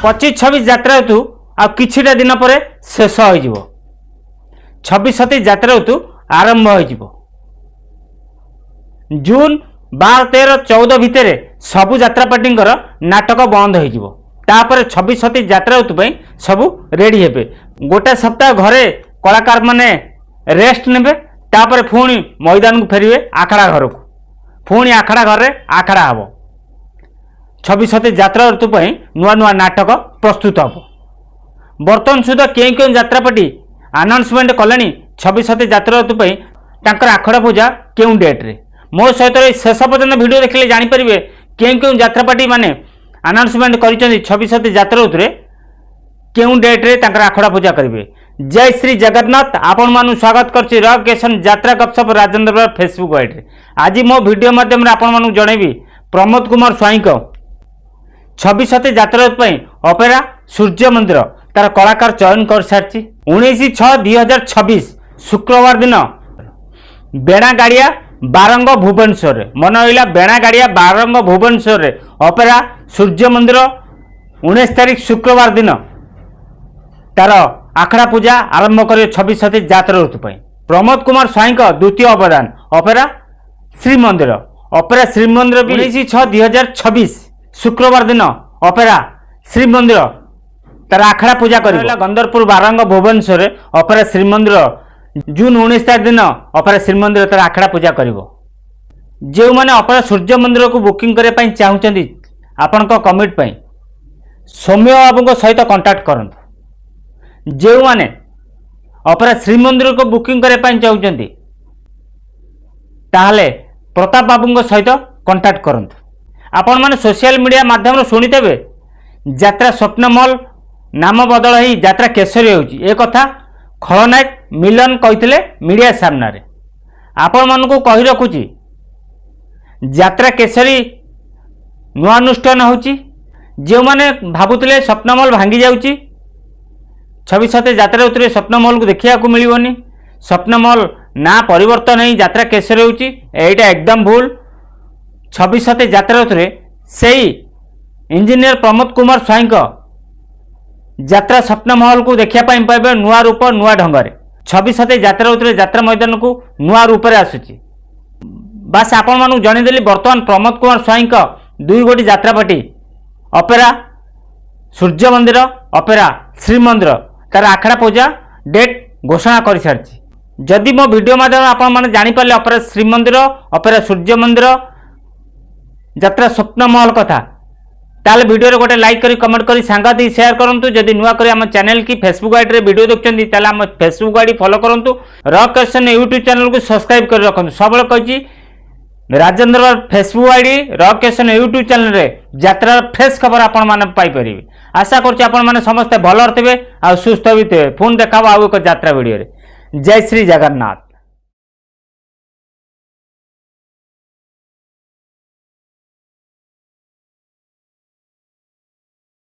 25-26 ଯାତ୍ରା ଋତୁ ଆଉ କିଛିଟା ଦିନ ପରେ ଶେଷ ହୋଇଯିବ। 26-27 ଯାତ୍ରା ଋତୁ ଆରମ୍ଭ ହୋଇଯିବ। ଜୁନ୍ 12-13-14 ଭିତରେ ସବୁ ଯାତ୍ରାପାର୍ଟିଙ୍କର ନାଟକ ବନ୍ଦ ହୋଇଯିବ। ତାପରେ 26-27 ଯାତ୍ରା ଋତୁ ପାଇଁ ସବୁ ରେଡ଼ି ହେବେ। गोटे सप्ताह घरे कलाकार माने रेस्ट नेबे, तापर पुणी मैदान को फेरिवे आखड़ा घर को, पुणी आखड़ा घर में आखड़ा हम 26-27 यात्रा ऋतु पर नुआ नुआ नाटक प्रस्तुत हम। बर्तमान सुधा क्यों यात्रापार्टी आनाउंसमेंट कले 26-27 यात्रा ऋतु पर तांकर आखड़ा पूजा क्यों डेट्रे। मो सहित शेष पर्यटन वीडियो देखिले जानीपारे क्यों यात्रापार्टी माने आनाउंसमेंट कर 26-27 यात्रा ऋतु क्यों डेट्रे आखड़ा पूजा करेंगे। जय श्री जगन्नाथ, आपण मानु स्वागत करछि रॉक केशन यात्रा गपसप राजेंद्र फेसबुक आईडी। आज मो वीडियो माध्यम आपण मानु जणेबी प्रमोद कुमार स्वाई को 26-27 यात्रा अपेरा सूर्य मंदिर तार कलाकार चयन कर सारी 19/6/2026 शुक्रवार दिन बेणागाड़िया बारंग भुवनेश्वर मन रहा बेणागाड़िया बारंग भुवनेश्वर अपेरा सूर्य मंदिर 19 तारीख शुक्रवार दिन तार आखड़ा पूजा आरंभ कर 26-27 यात्रा ऋतु पर प्रमोद कुमार स्वाई का द्वितीय अवदान अपेरा श्रीमंदिर 19/6/2026 शुक्रवार दिन अपेरा श्रीमंदिर तार आखड़ा पूजा कर गंदरपुर बारंग भुवनेश्वर अपेरा श्रीमंदिर जून 19 तारीख दिन अपेरा श्रीमंदिर तार आखड़ा पूजा कर। जो मैंने अपेरा सूर्य मंदिर को बुकिंग करने चाहते आपण कमिट सौम्य बाबू सहित कंटाक्ट करूँ। जो मैंने अपेरा श्रीमंदिर को बुकिंग करने चाहते ताहले प्रताप बाबू सहित कंटाक्ट करूँ। आपण मैंने सोशल मीडिया माध्यम शुणिथे यात्रा स्वप्नमल नाम बदल ही यात्रा केसरी होची ए कथा खलनायक मिलन कही मीडिया सामने। आपण मान को कही रखुची यात्रा केसरी नुआ अनुष्ठान होची। जो मैंने भावुले स्वप्नमल भांगी जाउची 26-27 यात्रा ऋतु स्वप्नमल को देखा मिलनी। स्वप्नमल ना परिवर्तन नहीं यात्रा केसरी होची एटा एकदम भूल। 26-27 यात्रा ऋतु से इंजीनियर प्रमोद कुमार स्वाई यात्रा स्वप्नमहल को देखा पाइबे नुआ रूप नुआ ढंग से 26-27 यात्रा ऋतु यात्रा मैदान को नुआ रूप से आसूची। बास आपण मानू जनईदेली बर्तमान प्रमोद कुमार स्वाई दुई गोटी यात्रापार्टी अपेरा सूर्य मंदिर अपेरा श्रीमंदिर तार आखड़ा पूजा डेट घोषणा कर सारी। जदि मो वीडियो माध्यम आपण मैंने जानीपारे अपेरा श्रीमंदिर अपेरा सूर्य मंदिर यात्रा स्वप्नमहल कथा ताले वीडियो गोटे लाइक करी कमेंट करी सांगाती शेयर करंतु। जदि नुआ करी आम चैनल की फेसबुक आईडी वीडियो देखते ताले आम फेसबुक आईडी फॉलो करंतु। रॉक केशन यूट्यूब चैनल को सब्सक्राइब कर रखु। सब कही राजेंद्र फेसबुक आईडी रॉक केशन यूट्यूब चैनल रे यात्रा फ्रेश खबर आपण माने पाई परिबे। आशा करछि आपण माने समस्त भल रहिबे आ सुस्थ भी थे। पुन देखाबो आउ एक यात्रा वीडियो रे। जय श्री जगन्नाथ।